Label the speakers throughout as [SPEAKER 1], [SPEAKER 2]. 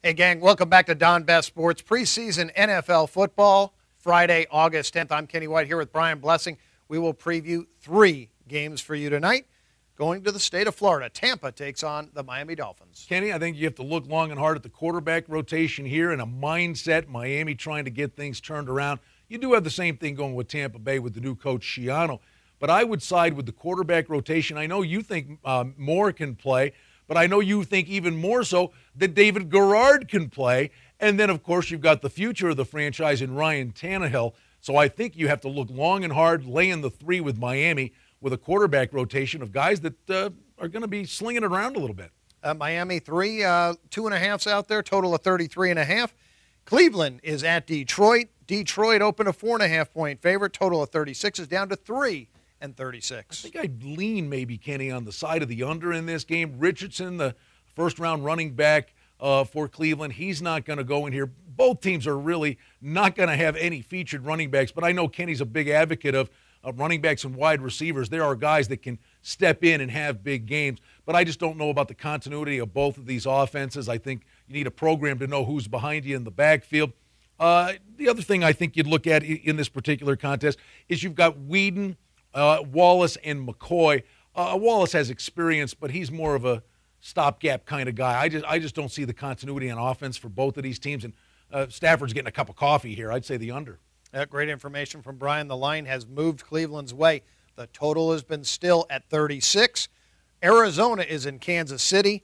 [SPEAKER 1] Hey, gang, welcome back to Don Best Sports Preseason NFL Football, Friday, August 10th. I'm Kenny White here with Brian Blessing. We will preview 3 games for you tonight. Going to the state of Florida, Tampa takes on the Miami Dolphins.
[SPEAKER 2] Kenny, I think you have to look long and hard at the quarterback rotation here and a mindset. Miami trying to get things turned around. You do have the same thing going with Tampa Bay with the new coach Schiano. But I would side with the quarterback rotation. I know you think Moore can play, but I know you think even more so that David Garrard can play. And then, of course, you've got the future of the franchise in Ryan Tannehill. So I think you have to look long and hard, lay in the 3 with Miami with a quarterback rotation of guys that are going to be slinging it around a little bit.
[SPEAKER 1] Miami 3, 2.5s out there, total of 33.5. Cleveland is at Detroit. Detroit opened a 4.5-point favorite, total of 36 is down to 3 and 36.
[SPEAKER 2] I think I'd lean maybe, Kenny, on the side of the under in this game. Richardson, the first-round running back for Cleveland, he's not going to go in here. Both teams are really not going to have any featured running backs, but I know Kenny's a big advocate of running backs and wide receivers. There are guys that can step in and have big games, but I just don't know about the continuity of both of these offenses. I think you need a program to know who's behind you in the backfield. The other thing I think you'd look at in this particular contest is you've got Whedon, Wallace, and McCoy. Wallace has experience, but he's more of a stopgap kind of guy. I just don't see the continuity on offense for both of these teams, and Stafford's getting a cup of coffee here. I'd say the under.
[SPEAKER 1] Great information from Brian. The line has moved Cleveland's way. The total has been still at 36. Arizona is in Kansas City.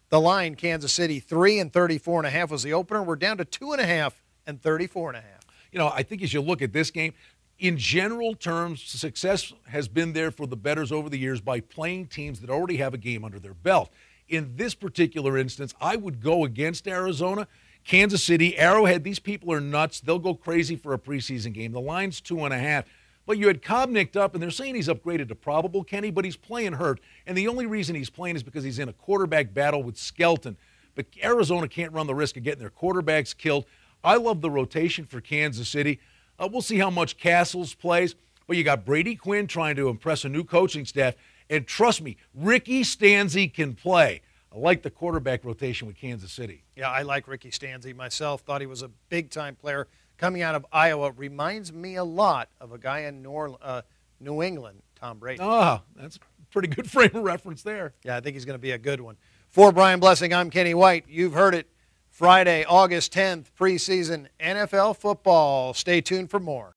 [SPEAKER 1] The line, Kansas City 3 and 34.5 was the opener. We're down to 2.5 and 34.5.
[SPEAKER 2] You know, I think as you look at this game, in general terms, success has been there for the bettors over the years by playing teams that already have a game under their belt. In this particular instance, I would go against Arizona. Kansas City, Arrowhead, these people are nuts. They'll go crazy for a preseason game. The line's 2.5. But you had Cobb nicked up, and they're saying he's upgraded to probable, Kenny, but he's playing hurt. And the only reason he's playing is because he's in a quarterback battle with Skelton. But Arizona can't run the risk of getting their quarterbacks killed. I love the rotation for Kansas City. We'll see how much Castles plays. But you got Brady Quinn trying to impress a new coaching staff. And trust me, Ricky Stanzi can play. I like the quarterback rotation with Kansas City.
[SPEAKER 1] Yeah, I like Ricky Stanzi myself. Thought he was a big-time player coming out of Iowa. Reminds me a lot of a guy in New England, Tom Brady.
[SPEAKER 2] Oh, that's a pretty good frame of reference there.
[SPEAKER 1] Yeah, I think he's going to be a good one. For Brian Blessing, I'm Kenny White. You've heard it. Friday, August 10th, preseason NFL football. Stay tuned for more.